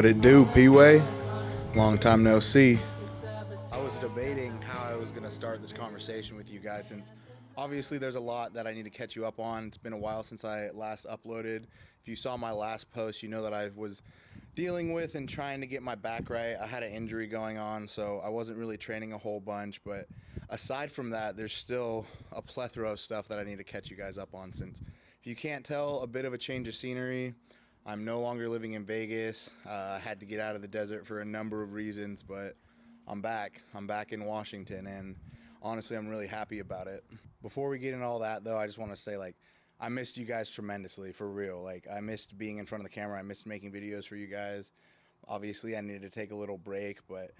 What it do, P-Way? Long time no see. I was debating how I was going to start this conversation with you guys since obviously there's a lot that I need to catch you up on. It's been a while since I last uploaded. If you saw my last post, you know that I was dealing with and trying to get my back right. I had an injury going on, so I wasn't really training a whole bunch. But aside from that, there's still a plethora of stuff that I need to catch you guys up on since if you can't tell, a bit of a change of scenery. I'm no longer living in Vegas. I had to get out of the desert for a number of reasons, but I'm back. I'm back in Washington, and honestly, I'm really happy about it. Before we get into all that, though, I just want to say, I missed you guys tremendously, for real. I missed being in front of the camera. I missed making videos for you guys. Obviously, I needed to take a little break, but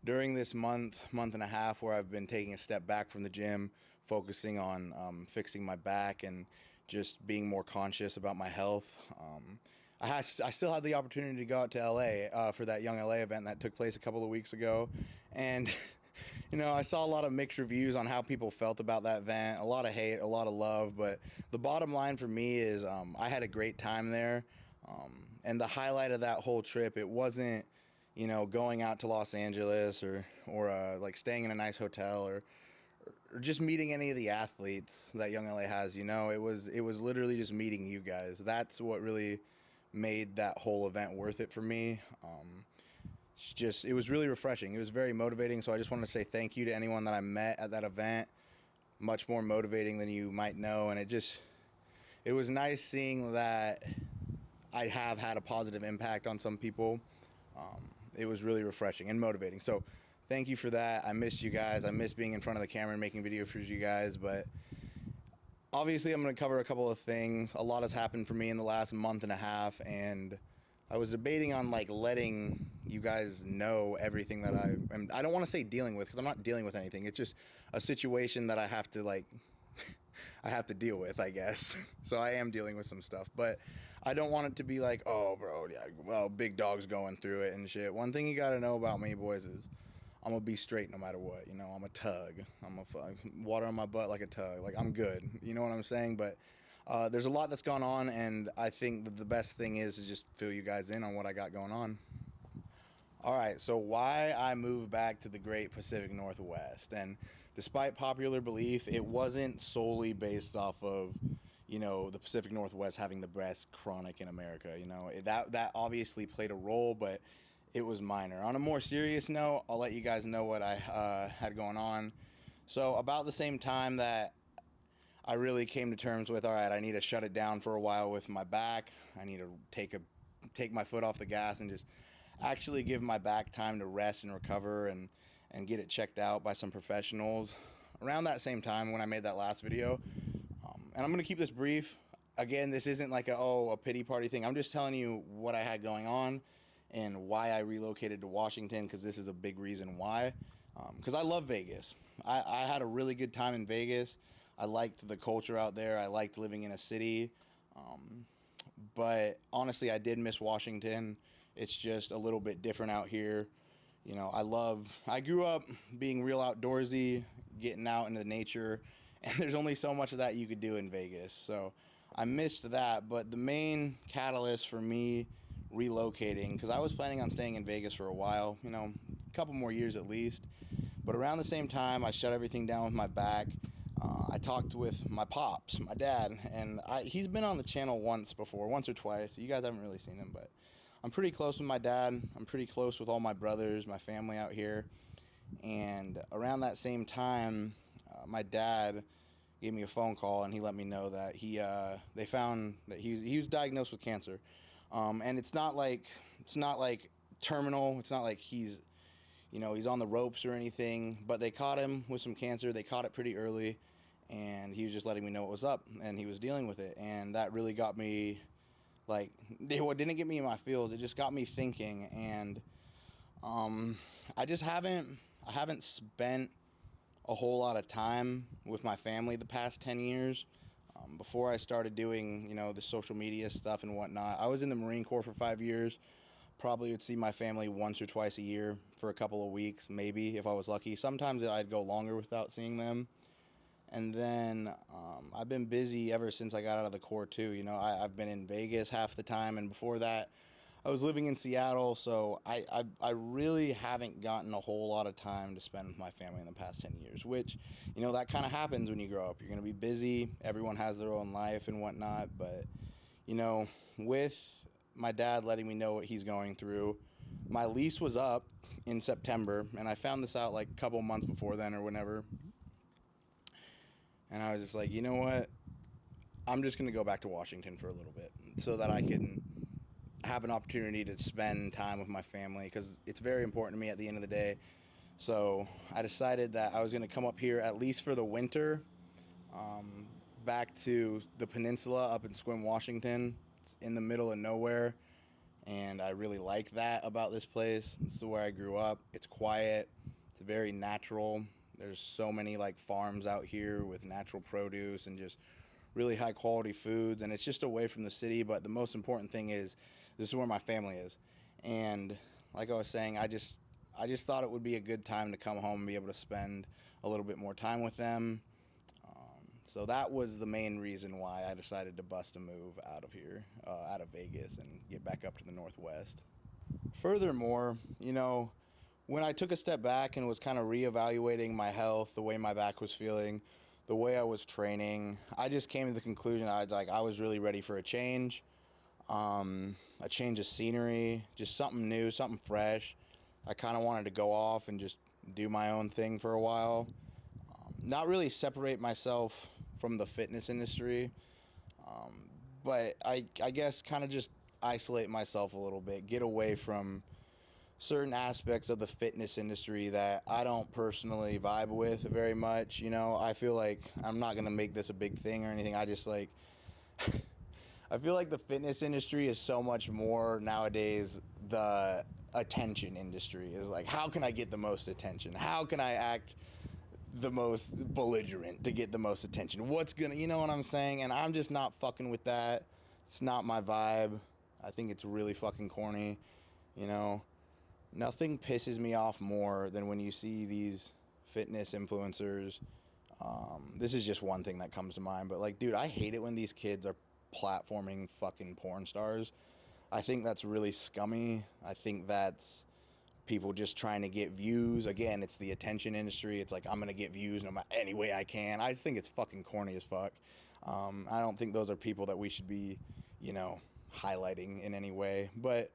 during this month and a half where I've been taking a step back from the gym, focusing on fixing my back and just being more conscious about my health, I still had the opportunity to go out to LA for that YoungLA event that took place a couple of weeks ago. And, I saw a lot of mixed reviews on how people felt about that event, a lot of hate, a lot of love. But the bottom line for me is I had a great time there. And the highlight of that whole trip, it wasn't, going out to Los Angeles or staying in a nice hotel or just meeting any of the athletes that YoungLA has. It was literally just meeting you guys. That's what really made that whole event worth it for me. It was really refreshing. It was very motivating. So I just want to say thank you to anyone that I met at that event. Much more motivating than you might know. And it was nice seeing that I have had a positive impact on some people. It was really refreshing and motivating. So thank you for that. I missed you guys. I missed being in front of the camera and making videos for you guys, but obviously, I'm going to cover a couple of things. A lot has happened for me in the last month and a half, and I was debating on letting you guys know everything that I don't want to say dealing with because I'm not dealing with anything. It's just a situation that I have to I have to deal with, I guess. So I am dealing with some stuff, but I don't want it to be like, oh, bro, yeah, well, big dog's going through it and shit. One thing you got to know about me, boys, is I'm gonna be straight no matter what. I'm a tug. I'm a water on my butt like a tug. I'm good. You know what I'm saying? But there's a lot that's gone on, and I think that the best thing is to just fill you guys in on what I got going on. All right, so why I moved back to the great Pacific Northwest. And despite popular belief, it wasn't solely based off of, the Pacific Northwest having the best chronic in America. That obviously played a role, but it was minor. On a more serious note, I'll let you guys know what I had going on. So about the same time that I really came to terms with, all right, I need to shut it down for a while with my back. I need to take my foot off the gas and just actually give my back time to rest and recover and get it checked out by some professionals. Around that same time when I made that last video, and I'm going to keep this brief. Again, this isn't like a pity party thing. I'm just telling you what I had going on and why I relocated to Washington, because this is a big reason why. Because I love Vegas. I had a really good time in Vegas. I liked the culture out there. I liked living in a city. But honestly, I did miss Washington. It's just a little bit different out here. I grew up being real outdoorsy, getting out into nature, and there's only so much of that you could do in Vegas. So I missed that. But the main catalyst for me relocating, because I was planning on staying in Vegas for a while, a couple more years at least. But around the same time, I shut everything down with my back. I talked with my pops, my dad, and he's been on the channel once or twice. You guys haven't really seen him, but I'm pretty close with my dad. I'm pretty close with all my brothers, my family out here. And around that same time, my dad gave me a phone call and he let me know that they found that he was diagnosed with cancer. And it's not like terminal. It's not like he's on the ropes or anything, but they caught him with some cancer. They caught it pretty early, and he was just letting me know what was up, and he was dealing with it. And that really got me, what didn't get me in my feels, it just got me thinking. And I haven't spent a whole lot of time with my family the past 10 years. Before I started doing, the social media stuff and whatnot, I was in the Marine Corps for 5 years. Probably would see my family once or twice a year for a couple of weeks, maybe, if I was lucky. Sometimes I'd go longer without seeing them. And then I've been busy ever since I got out of the Corps, too. I've been in Vegas half the time, and before that, I was living in Seattle, so I really haven't gotten a whole lot of time to spend with my family in the past 10 years, which, you know, that kind of happens when you grow up. You're going to be busy. Everyone has their own life and whatnot. But, you know, with my dad letting me know what he's going through, my lease was up in September, and I found this out like a couple months before then or whenever. And I was just like, you know what? I'm just going to go back to Washington for a little bit so that I can have an opportunity to spend time with my family, because it's very important to me at the end of the day. So I decided that I was going to come up here at least for the winter, back to the peninsula up in Sequim, Washington. It's in the middle of nowhere, and I really like that about this place. This is where I grew up. It's quiet. It's very natural. There's so many like farms out here with natural produce and just really high quality foods, and it's just away from the city. But the most important thing is this is where my family is. And like I was saying, I just thought it would be a good time to come home and be able to spend a little bit more time with them. So that was the main reason why I decided to bust a move out of here, out of Vegas, and get back up to the Northwest. Furthermore, you know, when I took a step back and was kind of reevaluating my health, the way my back was feeling, the way I was training, I just came to the conclusion I was really ready for a change of scenery, just something new, something fresh. I kind of wanted to go off and just do my own thing for a while, not really separate myself from the fitness industry, but I guess kind of just isolate myself a little bit, get away from certain aspects of the fitness industry that I don't personally vibe with very much. You know, I feel like I'm not going to make this a big thing or anything. I just like, I feel like the fitness industry is so much more nowadays. The attention industry is like, how can I get the most attention? How can I act the most belligerent to get the most attention? What's gonna, you know what I'm saying? And I'm just not fucking with that. It's not my vibe. I think it's really fucking corny, you know. Nothing pisses me off more than when you see these fitness influencers. This is just one thing that comes to mind, but like, dude, I hate it when these kids are platforming fucking porn stars. I think that's really scummy. I think that's people just trying to get views. Again, it's the attention industry. It's like, I'm going to get views no matter any way I can. I just think it's fucking corny as fuck. I don't think those are people that we should be, you know, highlighting in any way, but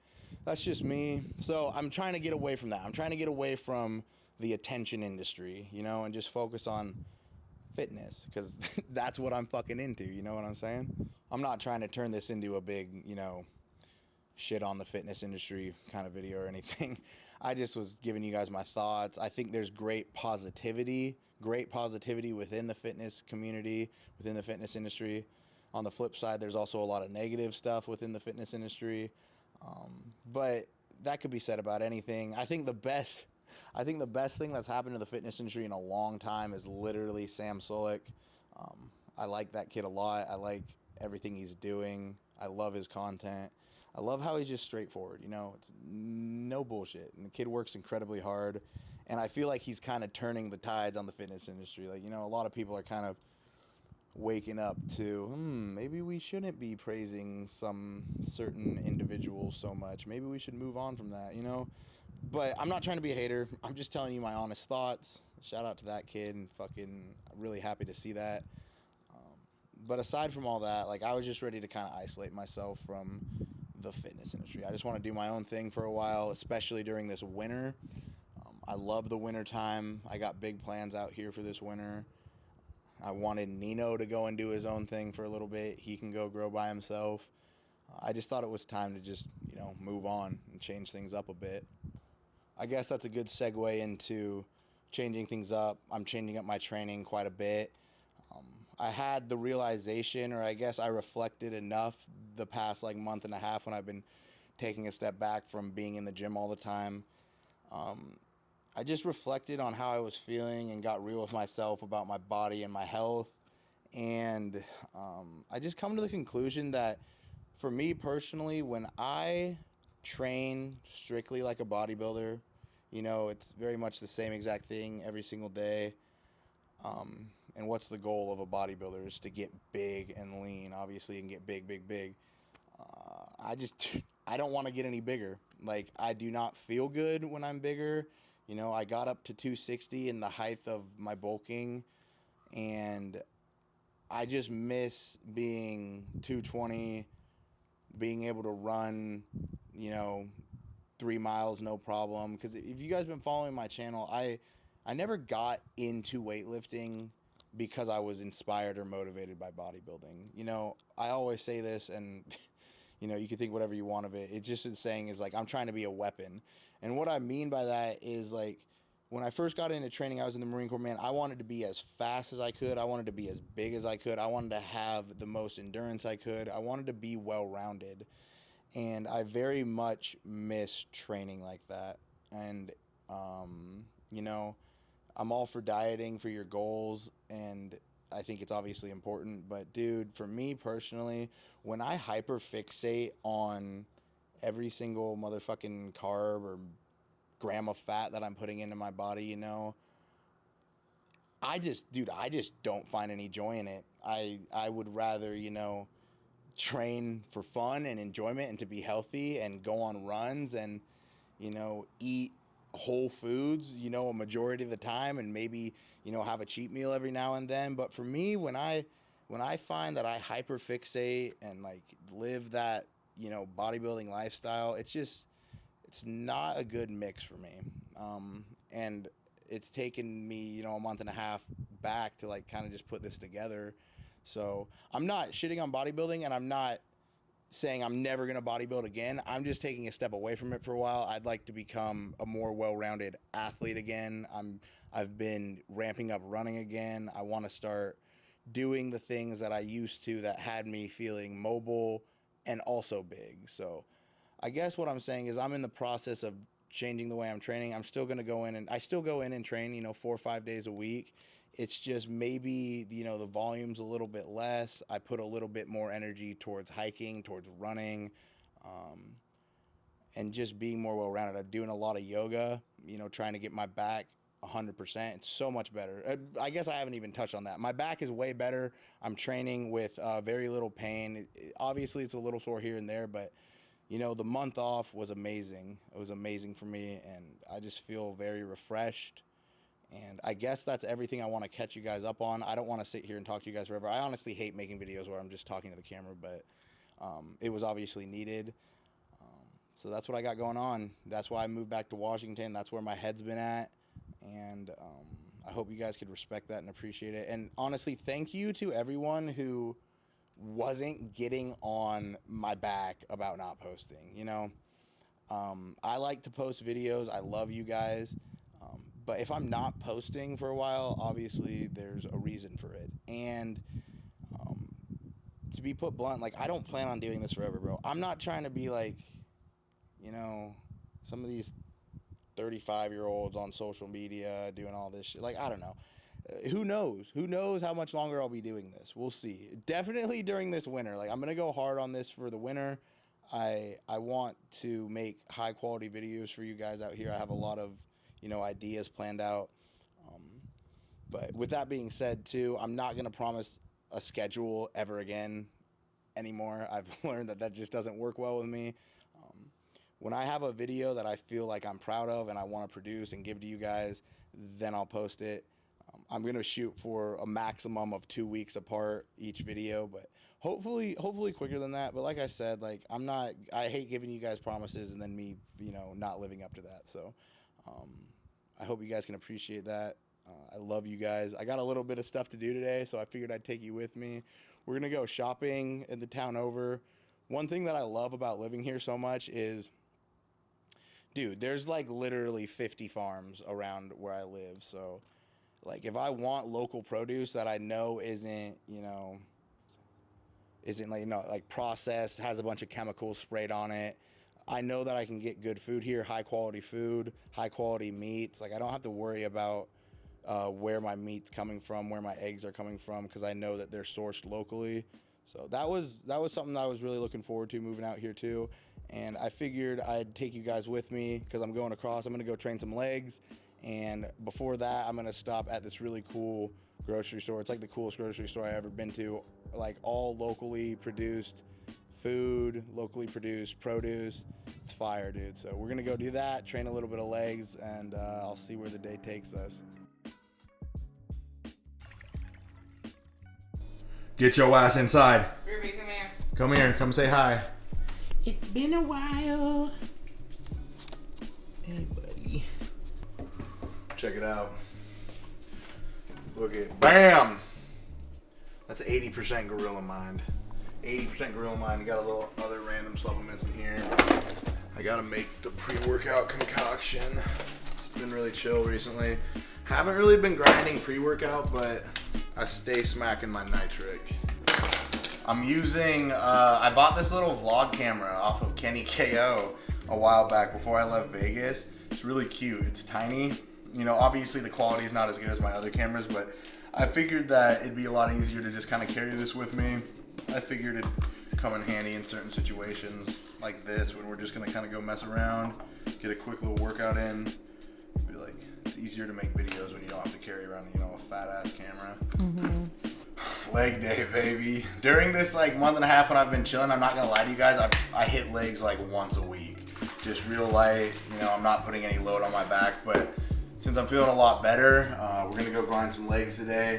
that's just me. So I'm trying to get away from that. I'm trying to get away from the attention industry, you know, and just focus on fitness, because that's what I'm fucking into. You know what I'm saying? I'm not trying to turn this into a big, you know, shit on the fitness industry kind of video or anything. I just was giving you guys my thoughts. I think there's great positivity within the fitness community, within the fitness industry. On the flip side, there's also a lot of negative stuff within the fitness industry. But that could be said about anything. I think the best thing that's happened to the fitness industry in a long time is literally Sam Sulek. I like that kid a lot. I like everything he's doing. I love his content. I love how he's just straightforward, you know, it's no bullshit. And the kid works incredibly hard. And I feel like he's kind of turning the tides on the fitness industry. Like, you know, a lot of people are kind of waking up to, maybe we shouldn't be praising some certain individuals so much. Maybe we should move on from that, you know? But I'm not trying to be a hater. I'm just telling you my honest thoughts. Shout out to that kid, and fucking really happy to see that. But aside from all that, like, I was just ready to kind of isolate myself from the fitness industry. I just want to do my own thing for a while, especially during this winter. I love the winter time. I got big plans out here for this winter. I wanted Nino to go and do his own thing for a little bit. He can go grow by himself. I just thought it was time to just, you know, move on and change things up a bit. I guess that's a good segue into changing things up. I'm changing up my training quite a bit. I had the realization, or I guess I reflected enough the past like month and a half when I've been taking a step back from being in the gym all the time. I just reflected on how I was feeling and got real with myself about my body and my health. And I just come to the conclusion that for me personally, when I train strictly like a bodybuilder, you know, it's very much the same exact thing every single day. And what's the goal of a bodybuilder is to get big and lean, obviously, and get big, big, big. I don't want to get any bigger. Like, I do not feel good when I'm bigger. You know, I got up to 260 in the height of my bulking, and I just miss being 220, being able to run, you know, 3 miles no problem. Because if you guys been following my channel, I never got into weightlifting because I was inspired or motivated by bodybuilding. You know, I always say this, and you know, you can think whatever you want of it. It's just a saying is like, I'm trying to be a weapon. And what I mean by that is, like, when I first got into training, I was in the Marine Corps, man, I wanted to be as fast as I could. I wanted to be as big as I could. I wanted to have the most endurance I could. I wanted to be well-rounded. And I very much miss training like that. And, you know, I'm all for dieting for your goals, and I think it's obviously important. But, dude, for me personally, when I hyperfixate on every single motherfucking carb or gram of fat that I'm putting into my body, you know, I just don't find any joy in it. I would rather, you know, train for fun and enjoyment and to be healthy and go on runs and, you know, eat whole foods, you know, a majority of the time, and maybe, you know, have a cheat meal every now and then. But for me, when I find that I hyperfixate and like live that, you know, bodybuilding lifestyle, it's not a good mix for me. And it's taken me, you know, a month and a half back to like kind of just put this together. So I'm not shitting on bodybuilding, and I'm not saying I'm never going to bodybuild again. I'm just taking a step away from it for a while. I'd like to become a more well-rounded athlete again. I've been ramping up running again. I want to start doing the things that I used to that had me feeling mobile and also big. So I guess what I'm saying is I'm in the process of changing the way I'm training. I'm still going to go in, and I still go in and train, you know, 4 or 5 days a week. It's just maybe, you know, the volume's a little bit less. I put a little bit more energy towards hiking, towards running, and just being more well-rounded. I'm doing a lot of yoga, you know, trying to get my back 100%. It's so much better. I guess I haven't even touched on that. My back is way better. I'm training with very little pain. Obviously, it's a little sore here and there, but, you know, the month off was amazing. It was amazing for me, and I just feel very refreshed. And I guess that's everything I want to catch you guys up on. I don't want to sit here and talk to you guys forever. I honestly hate making videos where I'm just talking to the camera, but it was obviously needed. So that's what I got going on. That's why I moved back to Washington. That's where my head's been at. And I hope you guys could respect that and appreciate it. And honestly, thank you to everyone who wasn't getting on my back about not posting. You know, I like to post videos. I love you guys. But if I'm not posting for a while, obviously there's a reason for it. And to be put blunt, like, I don't plan on doing this forever, bro. I'm not trying to be like, you know, some of these 35-year-olds on social media doing all this shit. Like, I don't know. Who knows? Who knows how much longer I'll be doing this? We'll see. Definitely during this winter. Like, I'm going to go hard on this for the winter. I want to make high-quality videos for you guys out here. I have a lot of, you know, ideas planned out. But with that being said, too, I'm not going to promise a schedule ever again anymore. I've learned that that just doesn't work well with me. When I have a video that I feel like I'm proud of and I want to produce and give to you guys, then I'll post it. I'm going to shoot for a maximum of 2 weeks apart each video, but hopefully quicker than that. But like I said, like, I hate giving you guys promises and then me, you know, not living up to that. So I hope you guys can appreciate that. I love you guys. I got a little bit of stuff to do today, so I figured I'd take you with me. We're going to go shopping in the town over. One thing that I love about living here so much is, dude, there's like literally 50 farms around where I live. So, like, if I want local produce that I know isn't like, you know, like processed, has a bunch of chemicals sprayed on it, I know that I can get good food here, high quality food, high quality meats. Like, I don't have to worry about where my meat's coming from, where my eggs are coming from, because I know that they're sourced locally. So that was something that I was really looking forward to moving out here too. And I figured I'd take you guys with me because I'm going across. I'm going to go train some legs. And before that, I'm going to stop at this really cool grocery store. It's like the coolest grocery store I've ever been to. Like, all locally produced food, locally produced produce. It's fire, dude. So we're gonna go do that, train a little bit of legs, and I'll see where the day takes us. Get your ass inside. Ruby, come here. Come here, come say hi. It's been a while. Hey, buddy. Check it out. Look at, bam! That's 80% GorillaMind. 80% GorillaMind. You got a little other random supplements in here. I gotta make the pre-workout concoction. It's been really chill recently. Haven't really been grinding pre-workout, but I stay smacking my nitric. I'm using, I bought this little vlog camera off of Kenny KO a while back before I left Vegas. It's really cute. It's tiny. You know, obviously the quality is not as good as my other cameras, but I figured that it'd be a lot easier to just kind of carry this with me. I figured it'd come in handy in certain situations like this when we're just gonna kind of go mess around, get a quick little workout in. Be like, it's easier to make videos when you don't have to carry around, you know, a fat ass camera. Leg day, baby. During this like month and a half when I've been chilling, I'm not gonna lie to you guys, I hit legs like once a week. Just real light, you know, I'm not putting any load on my back, but since I'm feeling a lot better, we're gonna go grind some legs today.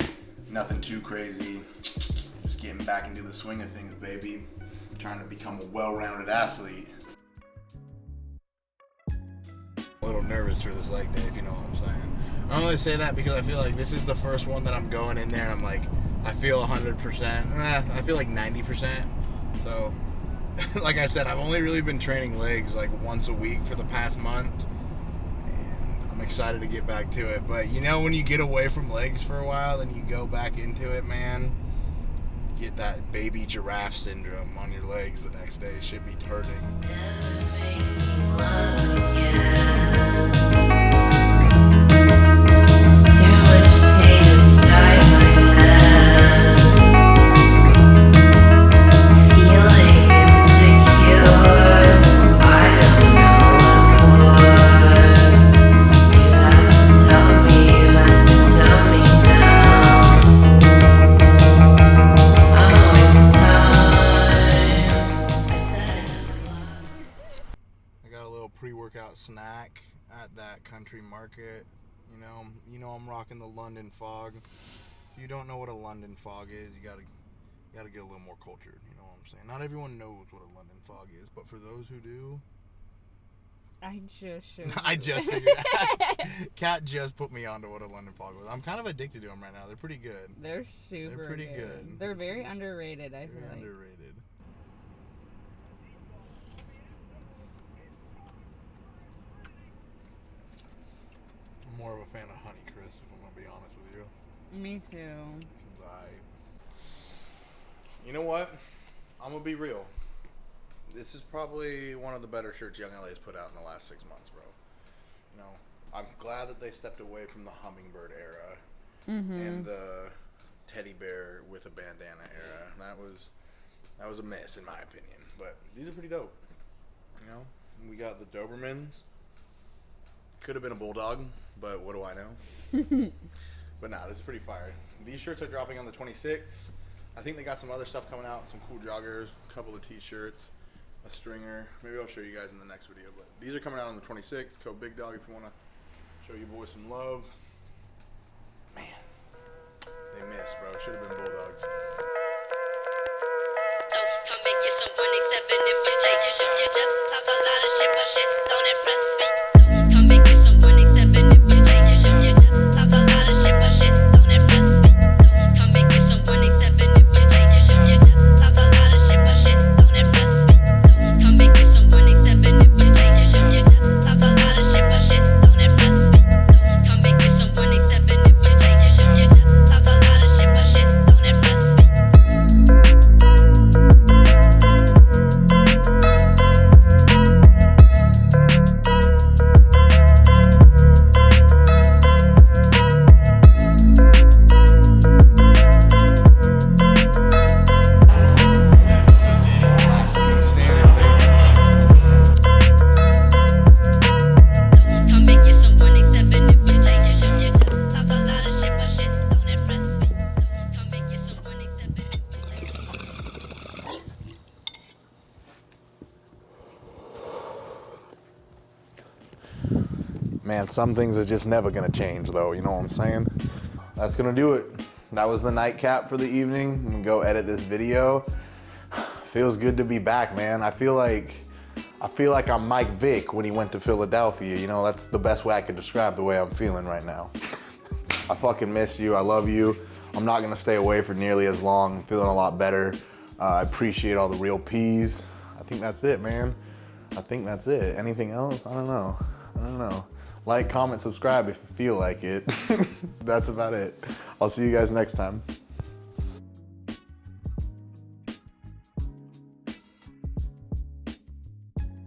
Nothing too crazy. Just getting back into the swing of things, baby. Trying to become a well-rounded athlete. A little nervous for this leg day, if you know what I'm saying. I only say that because I feel like this is the first one that I'm going in there and I'm like, I feel 100%. I feel like 90%. So, like I said, I've only really been training legs like once a week for the past month. And I'm excited to get back to it. But you know, when you get away from legs for a while, then you go back into it, man. Get that baby giraffe syndrome on your legs the next day. It should be hurting. Pre-workout snack at that country market. You know I'm rocking the London Fog. If you don't know what a London Fog is, you gotta get a little more cultured. You know what I'm saying? Not everyone knows what a London Fog is, but for those who do, I just figured out. Kat just put me onto what a London Fog was. I'm kind of addicted to them right now. They're pretty good. They're super. They're pretty good. They're very underrated. I feel like. Underrated. I'm more of a fan of Honeycrisp, if I'm gonna be honest with you. Me too. You know what? I'm gonna be real. This is probably one of the better shirts YoungLA has put out in the last 6 months, bro. You know, I'm glad that they stepped away from the hummingbird era and the teddy bear with a bandana era. That was a miss in my opinion. But these are pretty dope. You know, we got the Dobermans. Could have been a bulldog, but what do I know? But nah, this is pretty fire. These shirts are dropping on the 26th. I think they got some other stuff coming out, some cool joggers, a couple of t-shirts, a stringer. Maybe I'll show you guys in the next video. But these are coming out on the 26th. Code BIGDAWG if you want to show your boys some love. Man, they missed, bro. Should have been bulldogs. man. Some things are just never gonna change though, you know what I'm saying? That's gonna do it. That was the nightcap for the evening. I'm gonna go edit this video. Feels good to be back, man. I feel like I'm Mike Vick when he went to Philadelphia. You know, that's the best way I could describe the way I'm feeling right now. I fucking miss you. I love you. I'm not gonna stay away for nearly as long. I'm feeling a lot better. I appreciate all the real peas. I think that's it, man. I think that's it. Anything else? I don't know. Like, comment, subscribe if you feel like it. That's about it. I'll see you guys next time.